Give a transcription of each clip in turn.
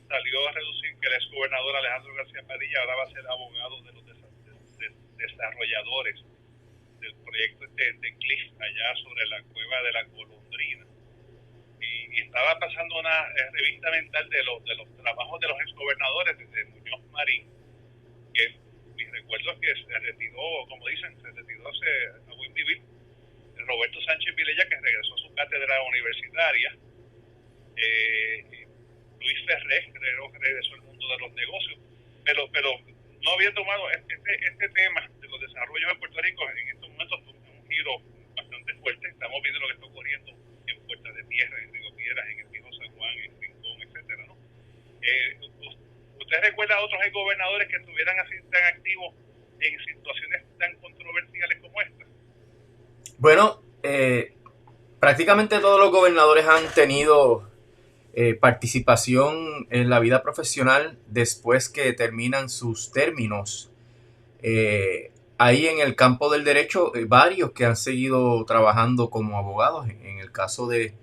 salió a reducir que el exgobernador Alejandro García Padilla ahora va a ser abogado de los desarrolladores del proyecto de Cliff allá sobre la cueva de la Golondrina. Y estaba pasando una revista mental de los trabajos de los exgobernadores desde Muñoz Marín, que mi recuerdo es que se retiró, como dicen, se retiró a buen vivir. Roberto Sánchez Vilella, que regresó a su cátedra universitaria. Luis Ferré, creo que regresó al mundo de los negocios, pero no había tomado este tema de los desarrollos en Puerto Rico. En estos momentos un giro bastante fuerte. Estamos viendo lo que está ocurriendo en Puerta de Tierra, en Río Piedras, en el viejo San Juan, en Rincón, etcétera, ¿no? ¿Usted recuerda a otros gobernadores que estuvieran así tan activos en situaciones tan controversiales como esta? Bueno, prácticamente todos los gobernadores han tenido participación en la vida profesional después que terminan sus términos. Hay en el campo del derecho varios que han seguido trabajando como abogados. En el caso de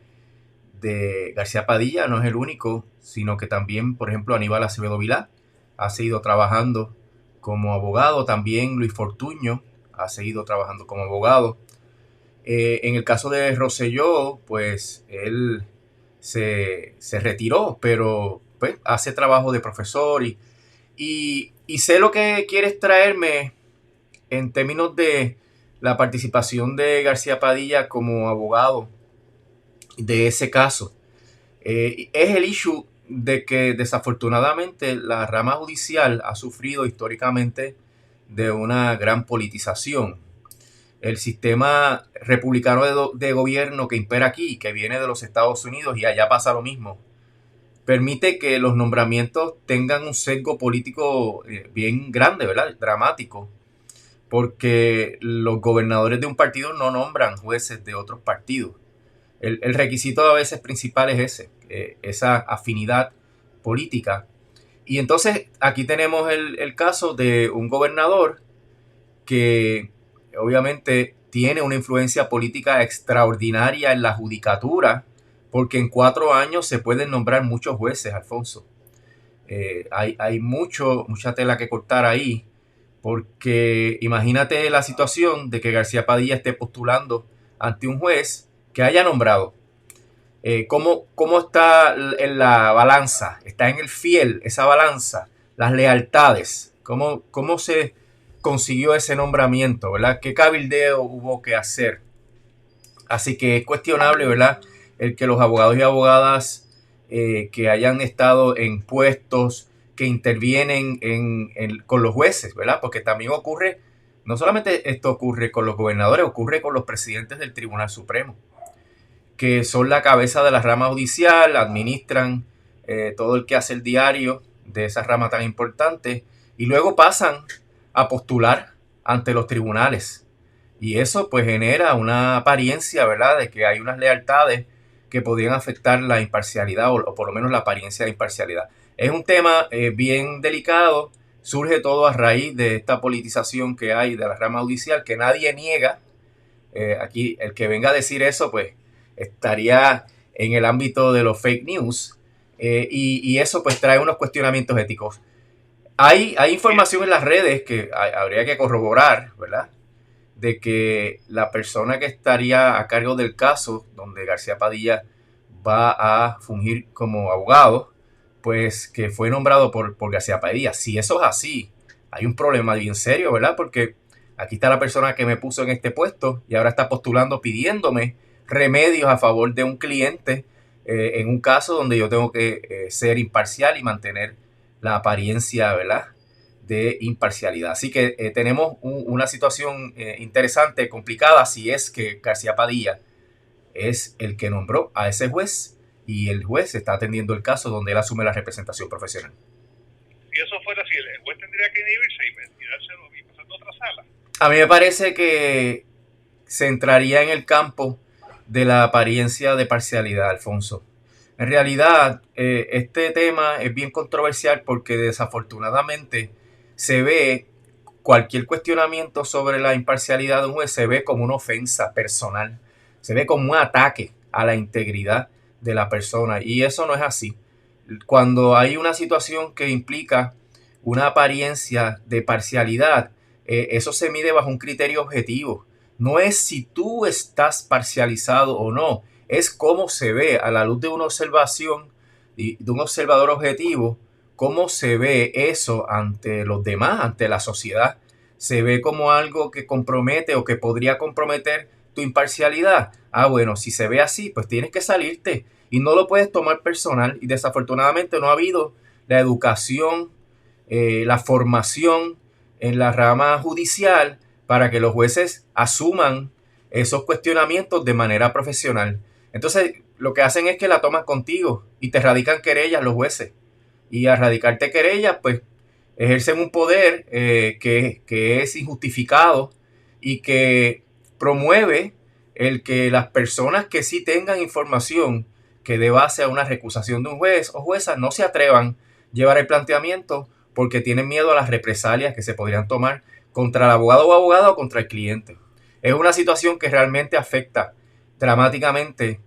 García Padilla no es el único, sino que también, por ejemplo, Aníbal Acevedo Vilá ha seguido trabajando como abogado. También Luis Fortuño ha seguido trabajando como abogado. En el caso de Rosselló, pues él se retiró, pero pues hace trabajo de profesor y sé lo que quieres traerme en términos de la participación de García Padilla como abogado de ese caso. Es el issue de que desafortunadamente la rama judicial ha sufrido históricamente de una gran politización. El sistema republicano de gobierno que impera aquí, que viene de los Estados Unidos y allá pasa lo mismo, permite que los nombramientos tengan un sesgo político bien grande, ¿verdad? Dramático, porque los gobernadores de un partido no nombran jueces de otros partidos. El requisito a veces principal es ese, esa afinidad política. Y entonces aquí tenemos el caso de un gobernador que obviamente tiene una influencia política extraordinaria en la judicatura, porque en 4 años se pueden nombrar muchos jueces, Alfonso. Hay mucha tela que cortar ahí, porque imagínate la situación de que García Padilla esté postulando ante un juez que haya nombrado. ¿Cómo está en la balanza? ¿Está en el fiel esa balanza? Las lealtades. ¿Cómo se consiguió ese nombramiento? ¿Verdad? ¿Qué cabildeo hubo que hacer? Así que es cuestionable, ¿verdad? El que los abogados y abogadas que hayan estado en puestos que intervienen con los jueces, ¿verdad? Porque también ocurre, no solamente esto ocurre con los gobernadores, ocurre con los presidentes del Tribunal Supremo, que son la cabeza de la rama judicial, administran todo el quehacer diario de esa rama tan importante y luego pasan a postular ante los tribunales. Y eso pues genera una apariencia, ¿verdad?, de que hay unas lealtades que podrían afectar la imparcialidad o por lo menos la apariencia de imparcialidad. Es un tema bien delicado, surge todo a raíz de esta politización que hay de la rama judicial que nadie niega. Aquí el que venga a decir eso pues estaría en el ámbito de los fake news y eso pues trae unos cuestionamientos éticos. Hay información en las redes que habría que corroborar, ¿verdad?, de que la persona que estaría a cargo del caso, donde García Padilla va a fungir como abogado, pues que fue nombrado por García Padilla. Si eso es así, hay un problema bien serio, ¿verdad? Porque aquí está la persona que me puso en este puesto y ahora está postulando pidiéndome remedios a favor de un cliente en un caso donde yo tengo que ser imparcial y mantener la apariencia, ¿verdad?, de imparcialidad. Así que tenemos una situación interesante, complicada, si es que García Padilla es el que nombró a ese juez y el juez está atendiendo el caso donde él asume la representación profesional. Si eso fuera así, el juez tendría que inhibirse y tirárselo y pasar a otra sala. A mí me parece que se entraría en el campo de la apariencia de parcialidad, Alfonso. En realidad, este tema es bien controversial porque desafortunadamente se ve cualquier cuestionamiento sobre la imparcialidad de un juez se ve como una ofensa personal, se ve como un ataque a la integridad de la persona y eso no es así. cuando hay una situación que implica una apariencia de parcialidad, eso se mide bajo un criterio objetivo. No es si tú estás parcializado o no, es cómo se ve a la luz de una observación y de un observador objetivo, cómo se ve eso ante los demás, ante la sociedad. Se ve como algo que compromete o que podría comprometer tu imparcialidad. Ah, bueno, si se ve así, pues tienes que salirte y no lo puedes tomar personal. Y desafortunadamente no ha habido la educación, la formación en la rama judicial para que los jueces asuman esos cuestionamientos de manera profesional. Entonces, lo que hacen es que la toman contigo y te radican querellas los jueces. Y al radicarte querellas, pues ejercen un poder que es injustificado y que promueve el que las personas que sí tengan información que dé base a una recusación de un juez o jueza no se atrevan a llevar el planteamiento porque tienen miedo a las represalias que se podrían tomar contra el abogado o abogada o contra el cliente. Es una situación que realmente afecta dramáticamente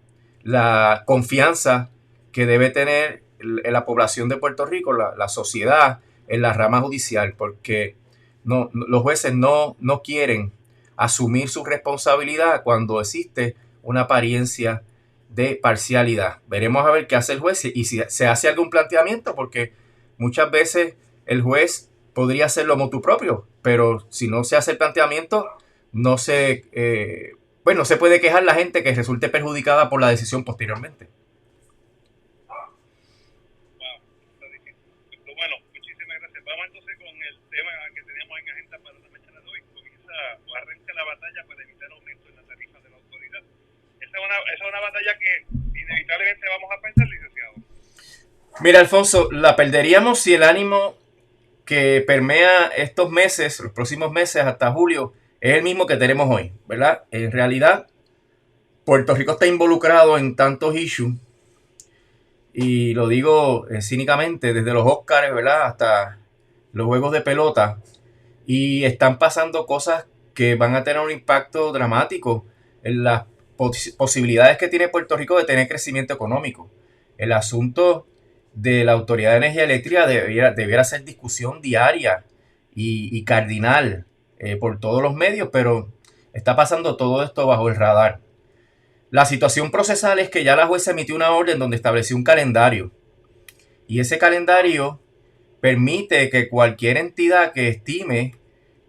la confianza que debe tener la población de Puerto Rico, la sociedad, en la rama judicial, porque los jueces no quieren asumir su responsabilidad cuando existe una apariencia de parcialidad. Veremos a ver qué hace el juez y si se hace algún planteamiento, porque muchas veces el juez podría hacerlo motu propio, pero si no se hace el planteamiento, no se, no se puede quejar la gente que resulte perjudicada por la decisión posteriormente. Bueno, muchísimas gracias. Vamos entonces con el tema que teníamos en agenda para la mañana de hoy, comienza o arranca la batalla para evitar aumento en la tarifa de la autoridad. Esa es una batalla que inevitablemente vamos a perder, licenciado. Mira, Alfonso, la perderíamos si el ánimo que permea estos meses, los próximos meses hasta julio, es el mismo que tenemos hoy, ¿verdad? En realidad, Puerto Rico está involucrado en tantos issues, y lo digo cínicamente, desde los Óscares, ¿verdad?, hasta los juegos de pelota, y están pasando cosas que van a tener un impacto dramático en las posibilidades que tiene Puerto Rico de tener crecimiento económico. El asunto de la Autoridad de Energía Eléctrica debiera ser discusión diaria y cardinal por todos los medios, pero está pasando todo esto bajo el radar. La situación procesal es que ya la jueza emitió una orden donde estableció un calendario, y ese calendario permite que cualquier entidad que estime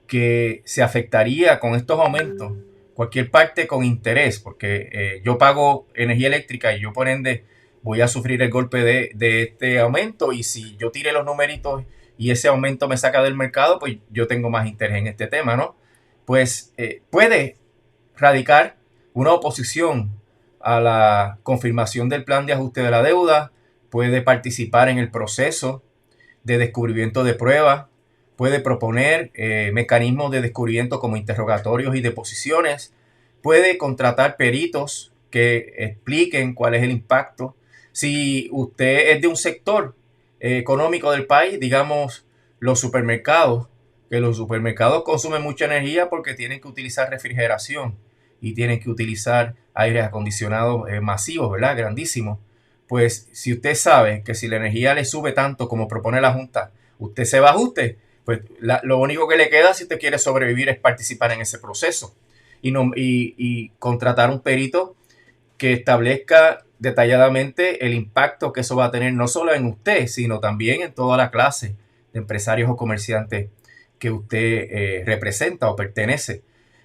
que se afectaría con estos aumentos, cualquier parte con interés, porque yo pago energía eléctrica y yo por ende voy a sufrir el golpe de este aumento, y si yo tire los numeritos y ese aumento me saca del mercado, pues yo tengo más interés en este tema, ¿no? Pues puede radicar una oposición a la confirmación del plan de ajuste de la deuda, puede participar en el proceso de descubrimiento de pruebas, puede proponer mecanismos de descubrimiento como interrogatorios y deposiciones, puede contratar peritos que expliquen cuál es el impacto. Si usted es de un sector económico del país, digamos los supermercados, que los supermercados consumen mucha energía porque tienen que utilizar refrigeración y tienen que utilizar aires acondicionados masivos, ¿verdad? Grandísimos. Pues si usted sabe que si la energía le sube tanto como propone la Junta, usted se va a ajuste, pues lo único que le queda si usted quiere sobrevivir es participar en ese proceso y contratar un perito que establezca detalladamente el impacto que eso va a tener no solo en usted, sino también en toda la clase de empresarios o comerciantes que usted representa o pertenece.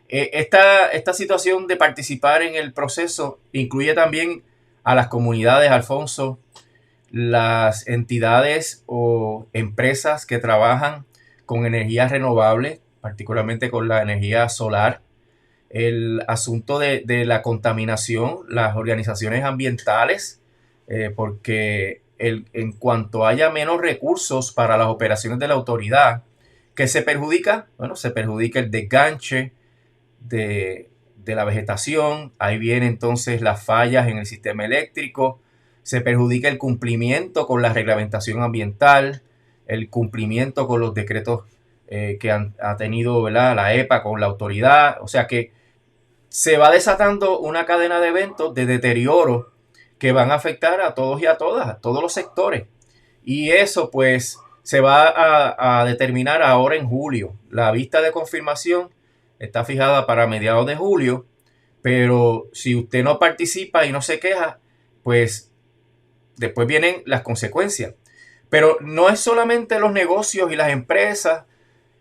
Esta situación de participar en el proceso incluye también a las comunidades, Alfonso, las entidades o empresas que trabajan con energías renovables, particularmente con la energía solar, el asunto de la contaminación, las organizaciones ambientales, porque en cuanto haya menos recursos para las operaciones de la autoridad, ¿qué se perjudica? Bueno, se perjudica el desganche de la vegetación, ahí vienen entonces las fallas en el sistema eléctrico, se perjudica el cumplimiento con la reglamentación ambiental, el cumplimiento con los decretos que ha tenido, ¿verdad?, la EPA con la autoridad. O sea que se va desatando una cadena de eventos de deterioro que van a afectar a todos y a todas, a todos los sectores. Y eso pues se va a determinar ahora en julio. La vista de confirmación está fijada para mediados de julio, pero si usted no participa y no se queja, pues después vienen las consecuencias. Pero no es solamente los negocios y las empresas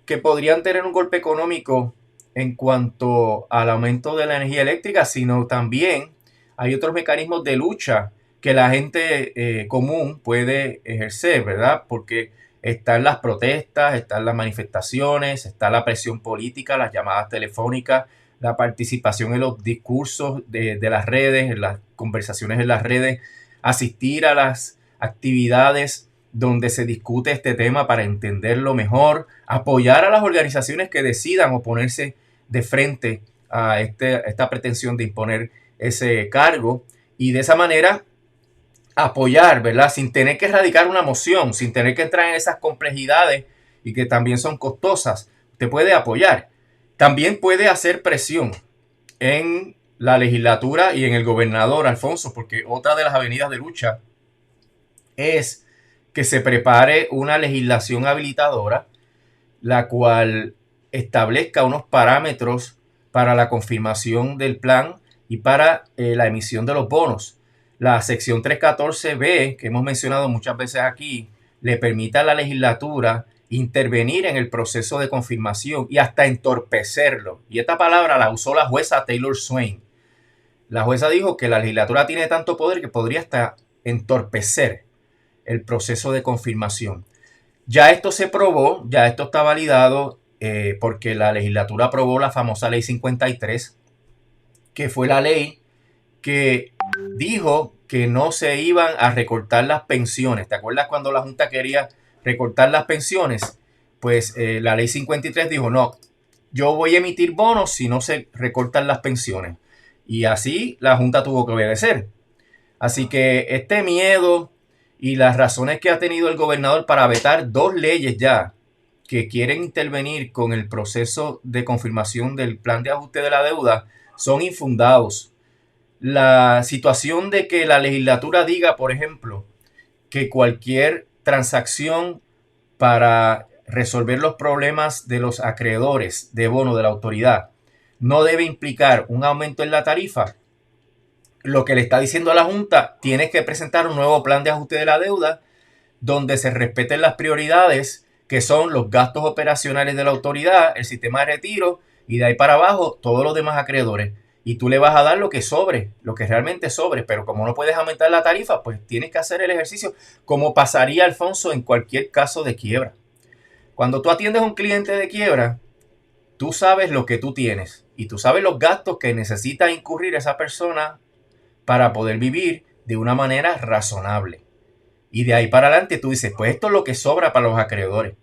que podrían tener un golpe económico en cuanto al aumento de la energía eléctrica, sino también hay otros mecanismos de lucha que la gente común puede ejercer, ¿verdad? Porque están las protestas, están las manifestaciones, está la presión política, las llamadas telefónicas, la participación en los discursos de las redes, en las conversaciones en las redes, asistir a las actividades donde se discute este tema para entenderlo mejor, apoyar a las organizaciones que decidan oponerse de frente a esta pretensión de imponer ese cargo y de esa manera apoyar, ¿verdad? Sin tener que erradicar una moción, sin tener que entrar en esas complejidades y que también son costosas. Usted puede apoyar. También puede hacer presión en la legislatura y en el gobernador Alfonso, porque otra de las avenidas de lucha es que se prepare una legislación habilitadora, la cual establezca unos parámetros para la confirmación del plan y para la emisión de los bonos. La sección 314B, que hemos mencionado muchas veces aquí, le permite a la legislatura intervenir en el proceso de confirmación y hasta entorpecerlo. Y esta palabra la usó la jueza Taylor Swain. La jueza dijo que la legislatura tiene tanto poder que podría hasta entorpecer el proceso de confirmación. Ya esto se probó, ya esto está validado porque la legislatura aprobó la famosa ley 53, que fue la ley que dijo que no se iban a recortar las pensiones. ¿Te acuerdas cuando la Junta quería recortar las pensiones? Pues la ley 53 dijo, no, yo voy a emitir bonos si no se recortan las pensiones. Y así la Junta tuvo que obedecer. Así que este miedo y las razones que ha tenido el gobernador para vetar dos leyes ya que quieren intervenir con el proceso de confirmación del plan de ajuste de la deuda son infundados. La situación de que la legislatura diga, por ejemplo, que cualquier transacción para resolver los problemas de los acreedores de bono de la autoridad no debe implicar un aumento en la tarifa, lo que le está diciendo a la Junta, tienes que presentar un nuevo plan de ajuste de la deuda donde se respeten las prioridades que son los gastos operacionales de la autoridad, el sistema de retiro y de ahí para abajo todos los demás acreedores. Y tú le vas a dar lo que sobre, lo que realmente sobre, pero como no puedes aumentar la tarifa, pues tienes que hacer el ejercicio como pasaría, Alfonso, en cualquier caso de quiebra. Cuando tú atiendes a un cliente de quiebra, tú sabes lo que tú tienes y tú sabes los gastos que necesita incurrir esa persona para poder vivir de una manera razonable. Y de ahí para adelante tú dices, pues esto es lo que sobra para los acreedores.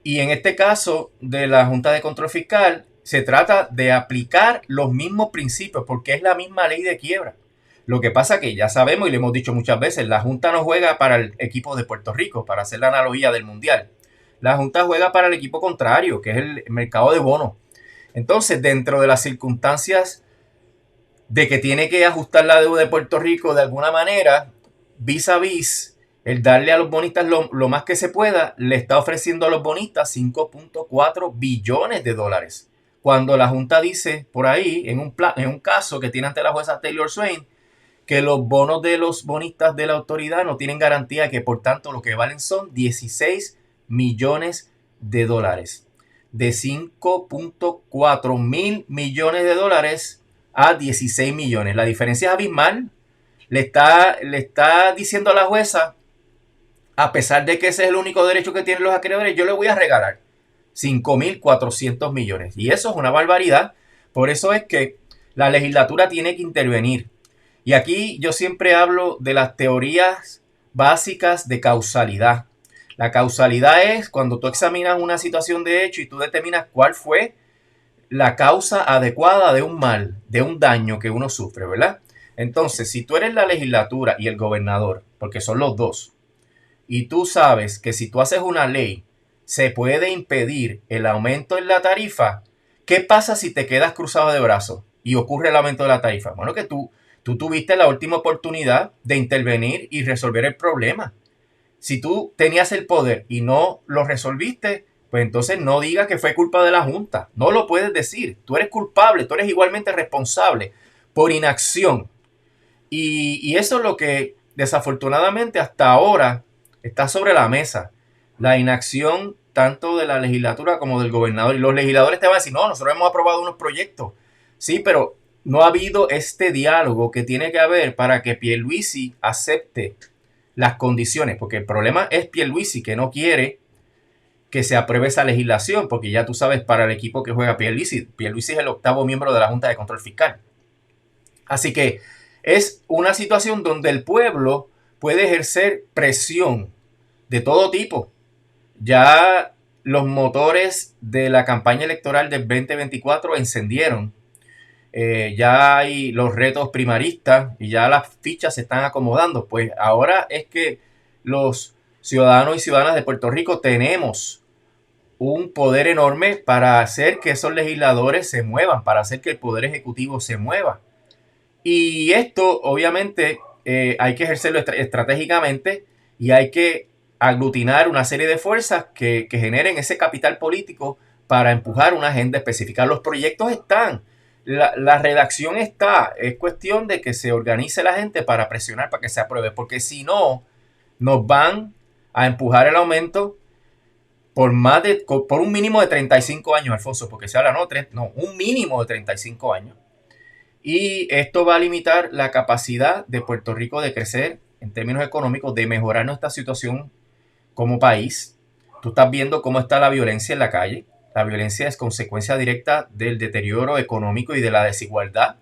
Y en este caso de la Junta de Control Fiscal, se trata de aplicar los mismos principios porque es la misma ley de quiebra. Lo que pasa que ya sabemos y le hemos dicho muchas veces, la Junta no juega para el equipo de Puerto Rico, para hacer la analogía del Mundial. La Junta juega para el equipo contrario, que es el mercado de bonos. Entonces, dentro de las circunstancias de que tiene que ajustar la deuda de Puerto Rico de alguna manera, vis a vis, el darle a los bonistas lo más que se pueda, le está ofreciendo a los bonistas 5.4 billones de dólares. Cuando la Junta dice por ahí, en un caso que tiene ante la jueza Taylor Swain, que los bonos de los bonistas de la autoridad no tienen garantía, que por tanto lo que valen son 16 millones de dólares. De 5.4 mil millones de dólares a 16 millones. La diferencia es abismal. Le está diciendo a la jueza, a pesar de que ese es el único derecho que tienen los acreedores, yo le voy a regalar 5.400 millones. Y eso es una barbaridad. Por eso es que la legislatura tiene que intervenir. Y aquí yo siempre hablo de las teorías básicas de causalidad. La causalidad es cuando tú examinas una situación de hecho y tú determinas cuál fue la causa adecuada de un mal, de un daño que uno sufre, ¿verdad? Entonces, si tú eres la legislatura y el gobernador, porque son los dos, y tú sabes que si tú haces una ley, se puede impedir el aumento en la tarifa, ¿qué pasa si te quedas cruzado de brazos y ocurre el aumento de la tarifa? Bueno, que tú tuviste la última oportunidad de intervenir y resolver el problema. Si tú tenías el poder y no lo resolviste, pues entonces no digas que fue culpa de la Junta. No lo puedes decir. Tú eres culpable, tú eres igualmente responsable por inacción. Y eso es lo que desafortunadamente hasta ahora está sobre la mesa. La inacción tanto de la legislatura como del gobernador. Y los legisladores te van a decir, no, nosotros hemos aprobado unos proyectos. Sí, pero no ha habido este diálogo que tiene que haber para que Pierluisi acepte las condiciones. Porque el problema es Pierluisi, que no quiere que se apruebe esa legislación. Porque ya tú sabes, para el equipo que juega Pierluisi es el 8º miembro de la Junta de Control Fiscal. Así que es una situación donde el pueblo puede ejercer presión de todo tipo. Ya los motores de la campaña electoral del 2024 encendieron. Ya hay los retos primaristas y ya las fichas se están acomodando. Pues ahora es que los ciudadanos y ciudadanas de Puerto Rico tenemos un poder enorme para hacer que esos legisladores se muevan, para hacer que el poder ejecutivo se mueva. Y esto, obviamente, hay que ejercerlo estratégicamente y hay que aglutinar una serie de fuerzas que generen ese capital político para empujar una agenda específica. Los proyectos están, la redacción está, es cuestión de que se organice la gente para presionar para que se apruebe, porque si no, nos van a empujar el aumento por un mínimo de 35 años, Alfonso, porque se habla, no, un mínimo de 35 años. Y esto va a limitar la capacidad de Puerto Rico de crecer en términos económicos, de mejorar nuestra situación como país. Tú estás viendo cómo está la violencia en la calle. La violencia es consecuencia directa del deterioro económico y de la desigualdad.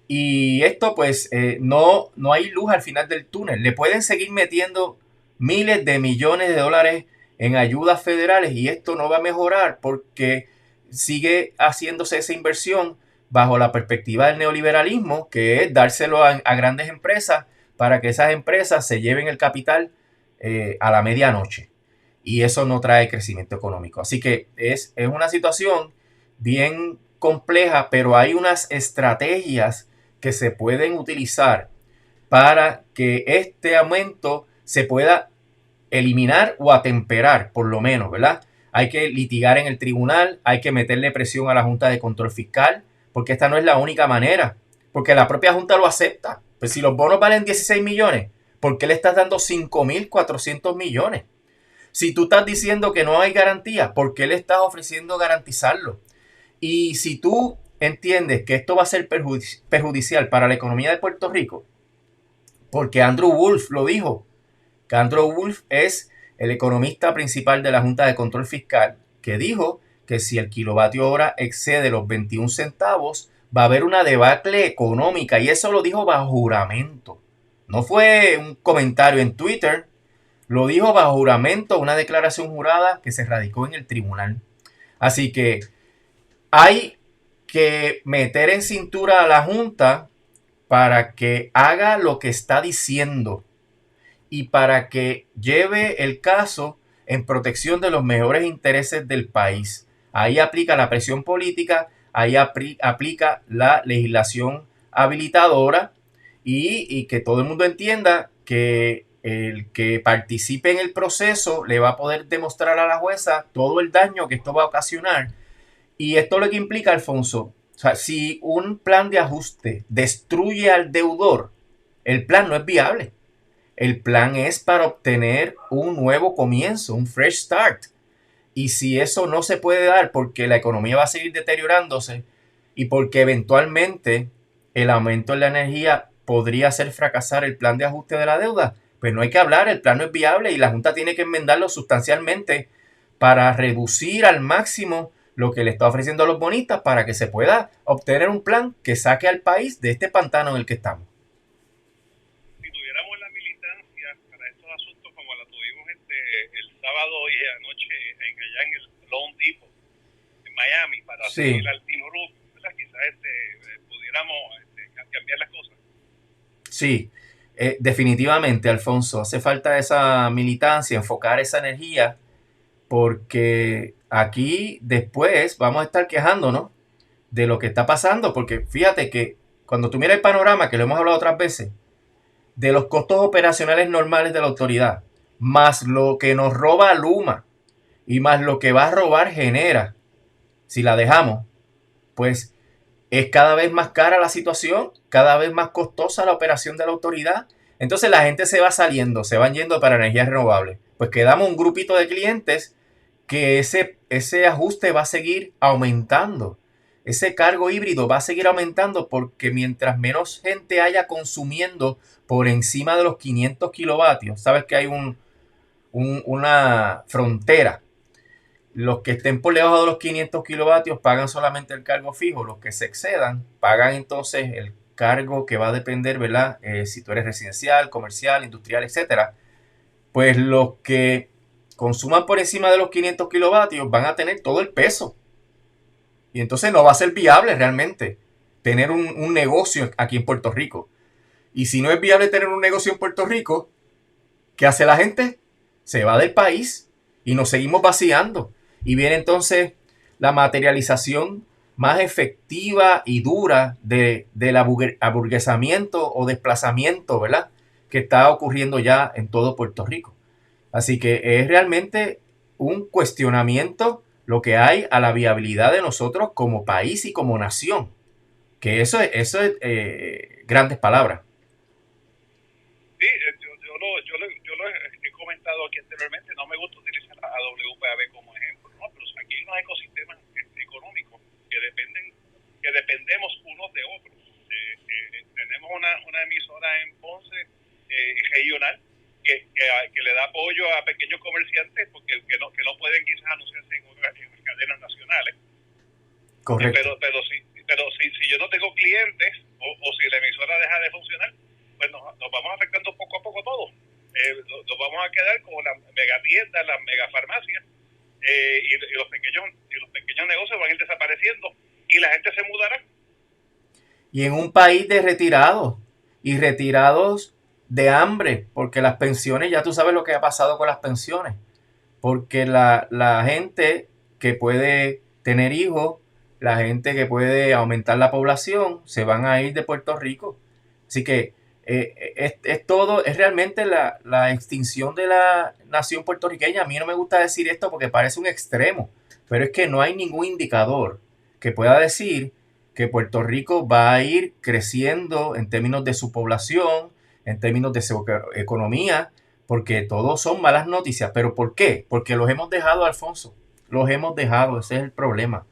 Y esto pues no hay luz al final del túnel. Le pueden seguir metiendo miles de millones de dólares en ayudas federales y esto no va a mejorar porque sigue haciéndose esa inversión bajo la perspectiva del neoliberalismo, que es dárselo a grandes empresas para que esas empresas se lleven el capital a la medianoche. Y eso no trae crecimiento económico. Así que es una situación bien compleja, pero hay unas estrategias que se pueden utilizar para que este aumento se pueda eliminar o atemperar, por lo menos, ¿verdad? Hay que litigar en el tribunal, hay que meterle presión a la Junta de Control Fiscal, porque esta no es la única manera, porque la propia Junta lo acepta. Pues si los bonos valen 16 millones, ¿por qué le estás dando 5.400 millones? Si tú estás diciendo que no hay garantía, ¿por qué le estás ofreciendo garantizarlo? Y si tú entiendes que esto va a ser perjudicial para la economía de Puerto Rico, porque Andrew Wolf lo dijo, que Andrew Wolf es el economista principal de la Junta de Control Fiscal, que dijo que si el kilovatio hora excede los 21 centavos, va a haber una debacle económica, y eso lo dijo bajo juramento. No fue un comentario en Twitter, lo dijo bajo juramento, una declaración jurada que se radicó en el tribunal. Así que hay que meter en cintura a la Junta para que haga lo que está diciendo y para que lleve el caso en protección de los mejores intereses del país. Ahí aplica la presión política, ahí aplica la legislación habilitadora y que todo el mundo entienda que el que participe en el proceso le va a poder demostrar a la jueza todo el daño que esto va a ocasionar. Y esto lo que implica, Alfonso, o sea, si un plan de ajuste destruye al deudor, el plan no es viable. El plan es para obtener un nuevo comienzo, un fresh start. Y si eso no se puede dar porque la economía va a seguir deteriorándose y porque eventualmente el aumento en la energía podría hacer fracasar el plan de ajuste de la deuda, pues no hay que hablar, el plan no es viable y la Junta tiene que enmendarlo sustancialmente para reducir al máximo lo que le está ofreciendo a los bonistas para que se pueda obtener un plan que saque al país de este pantano en el que estamos. Si tuviéramos la militancia para estos asuntos como la tuvimos el sábado y anoche allá en el Lone Depot, en Miami, para seguir al Team Roof, quizás pudiéramos cambiar las cosas. Sí, definitivamente, Alfonso, hace falta esa militancia, enfocar esa energía, porque aquí después vamos a estar quejándonos de lo que está pasando, porque fíjate que cuando tú miras el panorama, que lo hemos hablado otras veces, de los costos operacionales normales de la autoridad, más lo que nos roba Luma y más lo que va a robar Genera, si la dejamos, pues es cada vez más cara la situación, cada vez más costosa la operación de la autoridad. Entonces la gente se va saliendo, se van yendo para energías renovables. Pues quedamos un grupito de clientes que ese ajuste va a seguir aumentando. Ese cargo híbrido va a seguir aumentando porque mientras menos gente haya consumiendo por encima de los 500 kilovatios, sabes que hay una frontera. Los que estén por debajo de los 500 kilovatios pagan solamente el cargo fijo. Los que se excedan pagan entonces el cargo que va a depender, ¿verdad? Si tú eres residencial, comercial, industrial, etcétera. Pues los que consuman por encima de los 500 kilovatios van a tener todo el peso. Y entonces no va a ser viable realmente tener un negocio aquí en Puerto Rico. Y si no es viable tener un negocio en Puerto Rico, ¿qué hace la gente? Se va del país y nos seguimos vaciando. Y viene entonces la materialización más efectiva y dura del aburguesamiento o desplazamiento, ¿verdad? Que está ocurriendo ya en todo Puerto Rico. Así que es realmente un cuestionamiento lo que hay a la viabilidad de nosotros como país y como nación. Que eso es grandes palabras. Sí, yo lo he comentado aquí anteriormente, no me gusta utilizar a WPAB como ejemplo, ¿no? Pero aquí hay unos ecosistemas económicos que dependemos unos de otros. Tenemos una emisora en Ponce regional que le da apoyo a pequeños comerciantes porque que no pueden quizás anunciarse en cadenas nacionales. Correcto. Pero si yo no tengo clientes o si la emisora deja de funcionar, pues nos vamos afectando poco a poco todo. Nos vamos a quedar como las megatiendas, las megafarmacias, y los pequeños negocios van a ir desapareciendo y la gente se mudará. Y en un país de retirados y retirados de hambre, porque las pensiones, ya tú sabes lo que ha pasado con las pensiones, porque la gente que puede tener hijos, la gente que puede aumentar la población, se van a ir de Puerto Rico. Así que es todo, es realmente la extinción de la nación puertorriqueña. A mí no me gusta decir esto porque parece un extremo, pero es que no hay ningún indicador que pueda decir que Puerto Rico va a ir creciendo en términos de su población, en términos de su economía, porque todos son malas noticias. ¿Pero por qué? Porque los hemos dejado, Alfonso. Los hemos dejado, ese es el problema.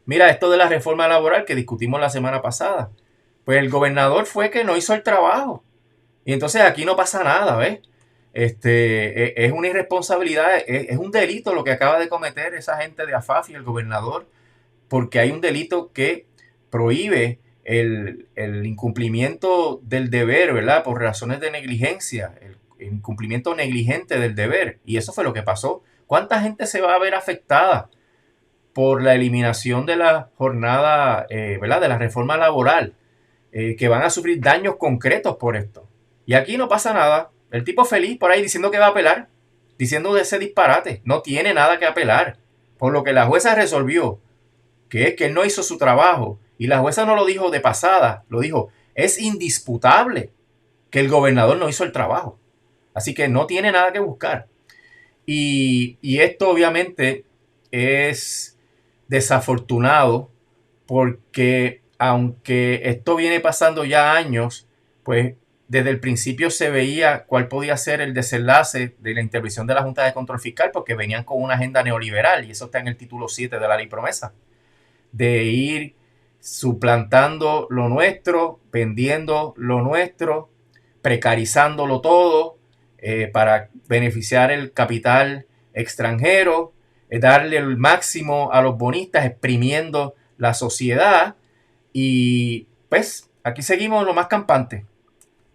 Mira, esto de la reforma laboral que discutimos la semana pasada. Pues el gobernador fue que no hizo el trabajo. Y entonces aquí no pasa nada, ¿ves? Es una irresponsabilidad, es un delito lo que acaba de cometer esa gente de AFAF y el gobernador, porque hay un delito que prohíbe el incumplimiento del deber, ¿verdad? Por razones de negligencia, el incumplimiento negligente del deber. Y eso fue lo que pasó. ¿Cuánta gente se va a ver afectada por la eliminación de la jornada, ¿verdad? De la reforma laboral, que van a sufrir daños concretos por esto? Y aquí no pasa nada. El tipo feliz por ahí diciendo que va a apelar, diciendo de ese disparate. No tiene nada que apelar. Por lo que la jueza resolvió, que es que él no hizo su trabajo. Y la jueza no lo dijo de pasada, lo dijo, es indisputable que el gobernador no hizo el trabajo. Así que no tiene nada que buscar. Y esto obviamente es desafortunado porque aunque esto viene pasando ya años, pues desde el principio se veía cuál podía ser el desenlace de la intervención de la Junta de Control Fiscal, porque venían con una agenda neoliberal, y eso está en el título 7 de la ley promesa, de ir suplantando lo nuestro, vendiendo lo nuestro, precarizándolo todo, para beneficiar el capital extranjero, darle el máximo a los bonistas, exprimiendo la sociedad. Y pues aquí seguimos lo más campante.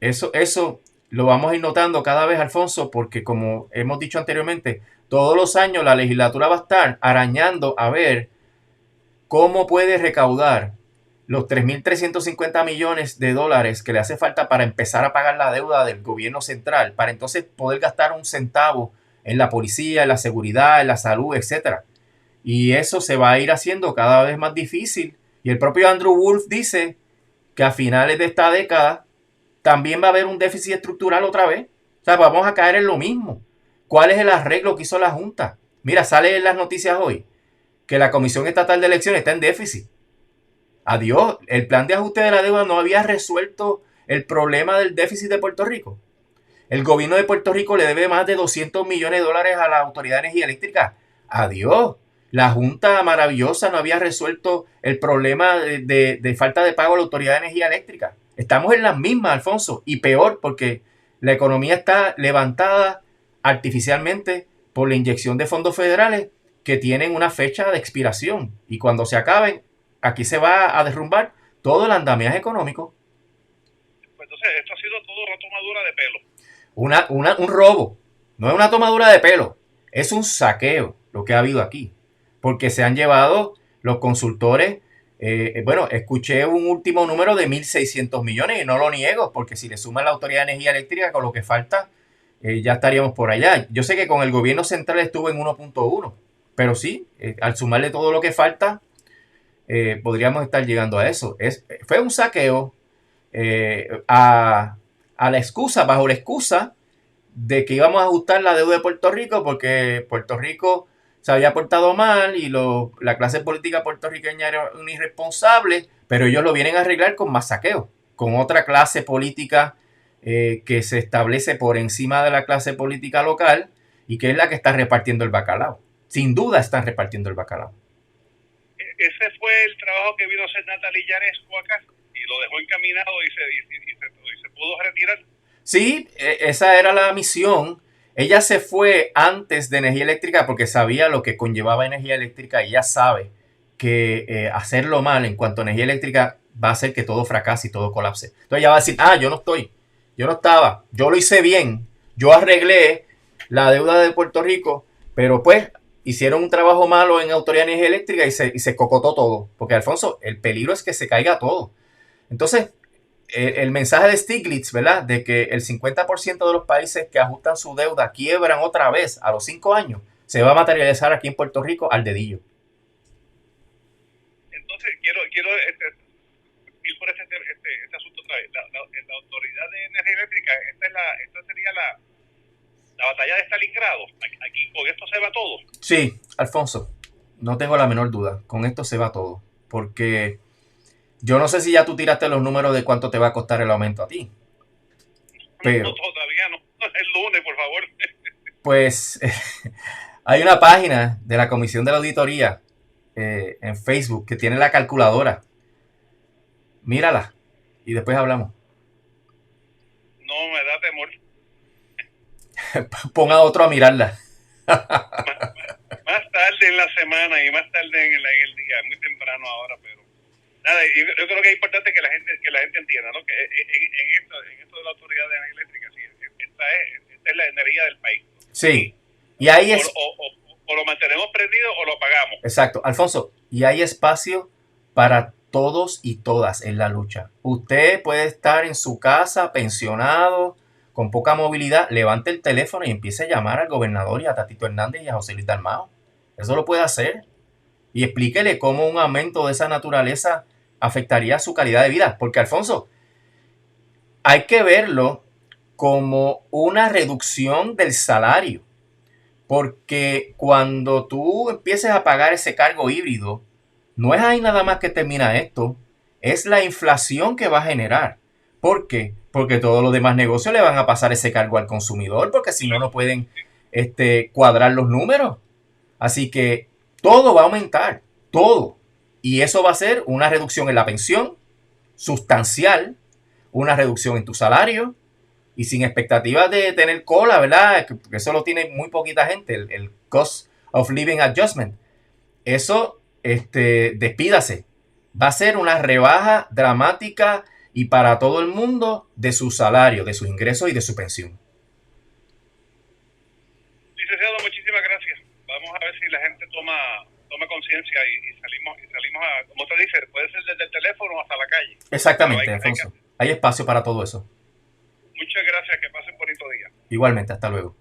Eso lo vamos a ir notando cada vez, Alfonso, porque como hemos dicho anteriormente, todos los años la legislatura va a estar arañando a ver cómo puede recaudar los 3.350 millones de dólares que le hace falta para empezar a pagar la deuda del gobierno central, para entonces poder gastar un centavo en la policía, en la seguridad, en la salud, etcétera. Y eso se va a ir haciendo cada vez más difícil. Y el propio Andrew Wolf dice que a finales de esta década también va a haber un déficit estructural otra vez. O sea, vamos a caer en lo mismo. ¿Cuál es el arreglo que hizo la Junta? Mira, sale en las noticias hoy que la Comisión Estatal de Elecciones está en déficit. Adiós, el plan de ajuste de la deuda no había resuelto el problema del déficit de Puerto Rico. El gobierno de Puerto Rico le debe más de 200 millones de dólares a la Autoridad de Energía Eléctrica. Adiós. La Junta maravillosa no había resuelto el problema de falta de pago a la Autoridad de Energía Eléctrica. Estamos en las mismas, Alfonso, y peor porque la economía está levantada artificialmente por la inyección de fondos federales que tienen una fecha de expiración. Y cuando se acaben, aquí se va a derrumbar todo el andamiaje económico. Pues entonces, esto ha sido todo una tomadura de pelo. Un robo. No es una tomadura de pelo. Es un saqueo lo que ha habido aquí. Porque se han llevado los consultores. Bueno, escuché un último número de 1.600 millones y no lo niego, porque si le suman la Autoridad de Energía Eléctrica con lo que falta, ya estaríamos por allá. Yo sé que con el gobierno central estuvo en 1.1, pero sí, al sumarle todo lo que falta, podríamos estar llegando a eso. Fue un saqueo a la excusa, bajo la excusa de que íbamos a ajustar la deuda de Puerto Rico porque Puerto Rico se había portado mal y la clase política puertorriqueña era un irresponsable, pero ellos lo vienen a arreglar con más saqueo, con otra clase política que se establece por encima de la clase política local y que es la que está repartiendo el bacalao. Sin duda están repartiendo el bacalao. Ese fue el trabajo que vino a hacer Natalia Yaresco acá y lo dejó encaminado y se pudo retirar. Sí, esa era la misión. Ella se fue antes de energía eléctrica porque sabía lo que conllevaba energía eléctrica y ella sabe que hacerlo mal en cuanto a energía eléctrica va a hacer que todo fracase y todo colapse. Entonces ella va a decir, yo no estaba, yo lo hice bien, yo arreglé la deuda de Puerto Rico, pero pues hicieron un trabajo malo en Autoridad de Energía Eléctrica y se cocotó todo. Porque Alfonso, el peligro es que se caiga todo. Entonces, el mensaje de Stiglitz, ¿verdad? De que el 50% de los países que ajustan su deuda quiebran otra vez a los 5 años, se va a materializar aquí en Puerto Rico al dedillo. Entonces, quiero ir por este asunto otra vez. La Autoridad de Energía Eléctrica, esta sería la batalla de Stalingrado. Aquí con esto se va todo. Sí, Alfonso, no tengo la menor duda. Con esto se va todo. Porque yo no sé si ya tú tiraste los números de cuánto te va a costar el aumento a ti. Pero, no, todavía no. El lunes, por favor. Pues hay una página de la Comisión de la Auditoría en Facebook que tiene la calculadora. Mírala y después hablamos. No, me da temor. Pon a otro a mirarla. Más tarde en la semana y más tarde en el día, muy temprano ahora, pero nada, yo creo que es importante que la gente entienda, ¿no? Que en esto de la Autoridad de Energía Eléctrica, sí, esta es la energía del país. Sí, y ahí es... O lo mantenemos prendido o lo apagamos. Exacto, Alfonso, y hay espacio para todos y todas en la lucha. Usted puede estar en su casa, pensionado, con poca movilidad, levante el teléfono y empiece a llamar al gobernador y a Tatito Hernández y a José Luis Dalmau. Eso lo puede hacer. Y explíquele cómo un aumento de esa naturaleza afectaría su calidad de vida. Porque, Alfonso, hay que verlo como una reducción del salario. Porque cuando tú empieces a pagar ese cargo híbrido, no es ahí nada más que termina esto, es la inflación que va a generar. ¿Por qué? Porque todos los demás negocios le van a pasar ese cargo al consumidor, porque si no, no pueden cuadrar los números. Así que todo va a aumentar, todo. Y eso va a ser una reducción en la pensión, sustancial, una reducción en tu salario, y sin expectativas de tener cola, ¿verdad? Que eso lo tiene muy poquita gente, el Cost of Living Adjustment. Eso, despídase. Va a ser una rebaja dramática y para todo el mundo de su salario, de sus ingresos y de su pensión. Licenciado, muchísimas gracias. Vamos a ver si la gente toma conciencia y salimos a, como usted dice, puede ser desde el teléfono hasta la calle. Exactamente, Alfonso. Hay espacio para todo eso. Muchas gracias, que pasen bonito día. Igualmente, hasta luego.